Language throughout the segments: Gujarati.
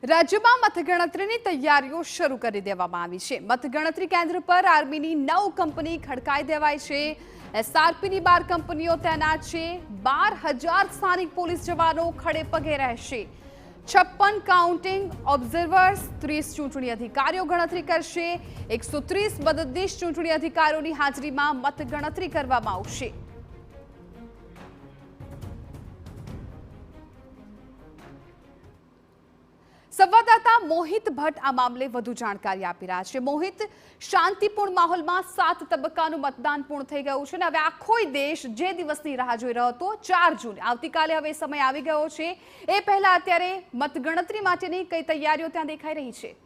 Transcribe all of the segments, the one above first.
રાજ્યમાં મતગણતરીની તૈયારીઓ શરૂ કરી દેવામાં આવી છે। મતગણતરી કેન્દ્ર પર આર્મીની 9 કંપની ખડકાઈ દેવાઈ છે। એસઆરપીની 12 કંપનીઓ તૈનાત છે। 12,000 સ્થાનિક પોલીસ જવાનો ખડે પગે રહેશે। 56 કાઉન્ટિંગ ઓબ્ઝર્વર્સ, 30 ચૂંટણી અધિકારીઓ ગણતરી કરશે। 130 મદદનીશ ચૂંટણી અધિકારીઓની હાજરીમાં મતગણતરી કરવામાં આવશે। સંવાદદાતા મોહિત ભટ્ટ આ મામલે વધુ જાણકારી આપી રહ્યા છે। મોહિત, શાંતિપૂર્ણ માહોલમાં 7 તબક્કાનું મતદાન પૂર્ણ થઈ ગયું છે અને હવે આખો દેશ જે દિવસની રાહ જોઈ રહ્યો હતો 4 જૂન આવતીકાલે હવે સમય આવી ગયો છે। એ પહેલા અત્યારે મતગણતરી માટેની કઈ તૈયારીઓ ત્યાં દેખાઈ રહી છે?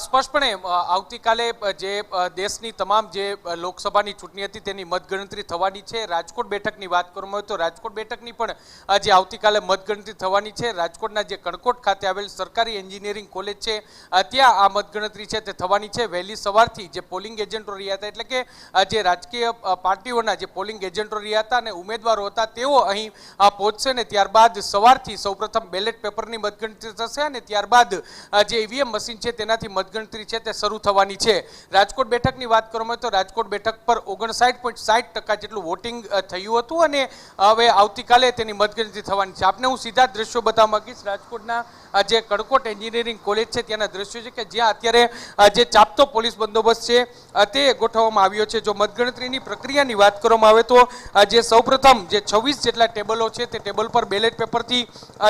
સ્પષ્ટપણે આવતીકાલે જે દેશની તમામ જે લોકસભાની ચૂંટણી હતી તેની મતગણતરી થવાની છે। રાજકોટ બેઠકની વાત કરવામાં આવે તો રાજકોટ બેઠકની પણ જે આવતીકાલે મતગણતરી થવાની છે। રાજકોટના જે કણકોટ ખાતે આવેલ સરકારી એન્જિનિયરિંગ કોલેજ છે ત્યાં આ મતગણતરી છે તે થવાની છે। વહેલી સવારથી જે પોલિંગ એજન્ટો રહ્યા હતા, એટલે કે જે રાજકીય પાર્ટીઓના જે પોલિંગ એજન્ટો રહ્યા હતા અને ઉમેદવારો હતા તેઓ અહીં પહોંચશે ને ત્યારબાદ સવારથી સૌપ્રથમ બેલેટ પેપરની મતગણતરી થશે અને ત્યારબાદ જે ઈવીએમ મશીન છે તેના મતગણતરી છે તે શરૂ થવાની છે। રાજકોટ બેઠકની વાત કરવામાં આવે તો રાજકોટ બેઠક પર 59.60% જેટલું વોટિંગ થયું હતું અને હવે આવતીકાલે તેની મતગણતરી થવાની છે। આપને હું સીધા દ્રશ્યો બતાવવા માંગીશ। રાજકોટના જે કણકોટ એન્જિનિયરિંગ કોલેજ છે ત્યાંના દ્રશ્યો છે કે જ્યાં અત્યારે જે ચાપતો પોલીસ બંદોબસ્ત છે તે ગોઠવવામાં આવ્યો છે। જો મતગણતરીની પ્રક્રિયાની વાત કરવામાં આવે તો જે સૌપ્રથમ જે 26 જેટલા ટેબલો છે તે ટેબલ પર બેલેટ પેપરથી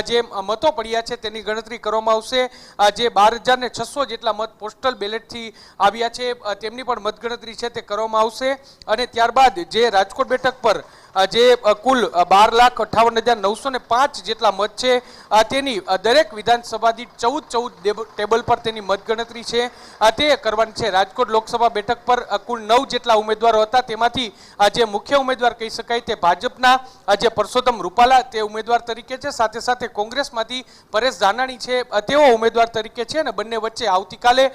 જે મતો પડ્યા છે તેની ગણતરી કરવામાં આવશે। જે 12,600 જેટલા મત પોસ્ટલ બેલેટથી આવ્યા છે તેમની પણ મતગણતરી છે તે કરવામાં આવશે અને ત્યારબાદ જે રાજકોટ બેઠક પર જે કુલ 12,58,905 જેટલા મત છે તેની દરેક વિધાનસભા દીઠ 14 ટેબલ પર તેની મતગણતરી છે તે કરવાની છે। રાજકોટ લોકસભા બેઠક પર કુલ 9 જેટલા ઉમેદવારો હતા, તેમાંથી જે મુખ્ય ઉમેદવાર કહી શકાય તે ભાજપના જે પરસોત્તમ રૂપાલા તે ઉમેદવાર તરીકે છે, સાથે સાથે કોંગ્રેસમાંથી પરેશ ધાનાણી છે તેઓ ઉમેદવાર તરીકે છે અને બંને વચ્ચે આવતીકાલે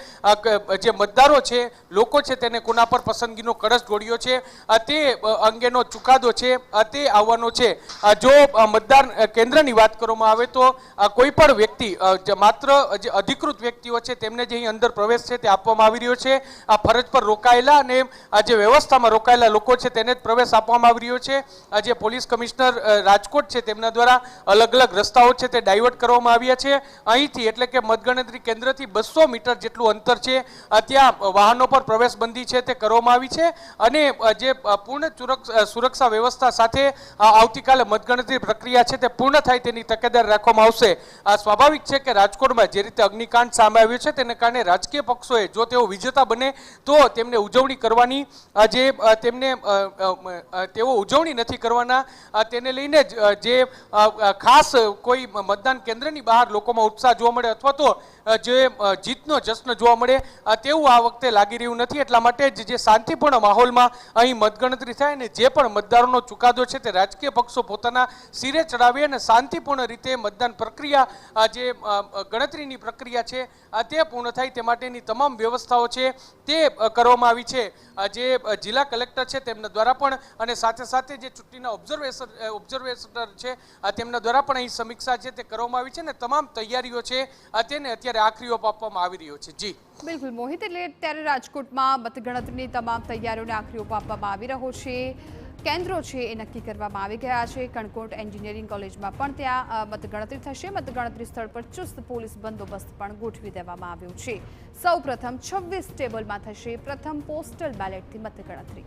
જે મતદારો છે, લોકો છે તેને કોના પર પસંદગીનો કળશ ઢોળ્યો છે તે અંગેનો ચુકાદો છે તે આવવાનો છે। જો મતદાન કેન્દ્રની વાત કરવામાં આવે તો કોઈ પણ વ્યક્તિ માત્ર જે અધિકૃત વ્યક્તિઓ છે તેમને જે અહીં અંદર પ્રવેશ છે તે આપવામાં આવી રહ્યો છે। આ ફરજ પર રોકાયેલા અને જે વ્યવસ્થામાં રોકાયેલા લોકો છે તેને જ પ્રવેશ આપવામાં આવી રહ્યો છે। જે પોલીસ કમિશનર રાજકોટ છે તેમના દ્વારા અલગ અલગ રસ્તાઓ છે તે ડાયવર્ટ કરવામાં આવ્યા છે। અહીંથી એટલે કે મતગણતરી કેન્દ્રથી 200 મીટર જેટલું અંતર છે ત્યાં વાહનો પર પ્રવેશબંધી છે તે કરવામાં આવી છે અને જે પૂર્ણ સુરક્ષા વ્યવસ્થા સાથે આવતીકાલે મતગણતરી પ્રક્રિયા છે તે પૂર્ણ થાય તેની તકેદારી રાખવામાં આવશે। સ્વાભાવિક છે કે રાજકોટમાં જે રીતે અગ્નિકાંડ સામે આવ્યું છે તેને કારણે રાજકીય પક્ષોએ જો તેઓ વિજેતા બને તો તેમને ઉજવણી કરવાની જે તેમને તેઓ ઉજવણી નથી કરવાના તેને લઈને જે ખાસ કોઈ મતદાન કેન્દ્રની બહાર લોકોમાં ઉત્સાહ જોવા મળે અથવા તો જે જીતનો જશ્ન જોવા મળે તેવું આ વખતે લાગી રહ્યું નથી। એટલા માટે જ જે શાંતિપૂર્ણ માહોલમાં અહીં મતગણતરી થાય અને જે પણ મતદારોનો ચુકાદો છે તે રાજકીય પક્ષો પોતાના સિરે ચડાવી અને શાંતિપૂર્ણ રીતે મતદાન પ્રક્રિયા જે ગણતરીની પ્રક્રિયા છે તે પૂર્ણ થાય તે માટેની તમામ વ્યવસ્થાઓ છે તે કરવામાં આવી છે। જે જિલ્લા કલેક્ટર છે તેમના દ્વારા પણ અને સાથે સાથે જે ચૂંટણીના ઓબ્ઝર્વેટર છે તેમના દ્વારા પણ અહીં સમીક્ષા છે તે કરવામાં આવી છે અને તમામ તૈયારીઓ છે તેને અત્યારે આખરી ઓપ આપવામાં આવી રહ્યો છે। જી બિલકુલ મોહિત, એટલે અત્યારે રાજકોટમાં મતગણતરીની તમામ તૈયારીઓને આખરી ઓપ આપવામાં આવી રહ્યો છે। કેન્દ્રો છે એ નક્કી કરવામાં આવી ગયા છે। કણકોટ એન્જિનિયરિંગ કોલેજમાં પણ ત્યાં મતગણતરી થશે। મતગણતરી સ્થળ પર ચુસ્ત પોલીસ બંદોબસ્ત પણ ગોઠવી દેવામાં આવ્યો છે। સૌપ્રથમ 26 ટેબલમાં થશે પ્રથમ પોસ્ટલ બેલેટથી મતગણતરી।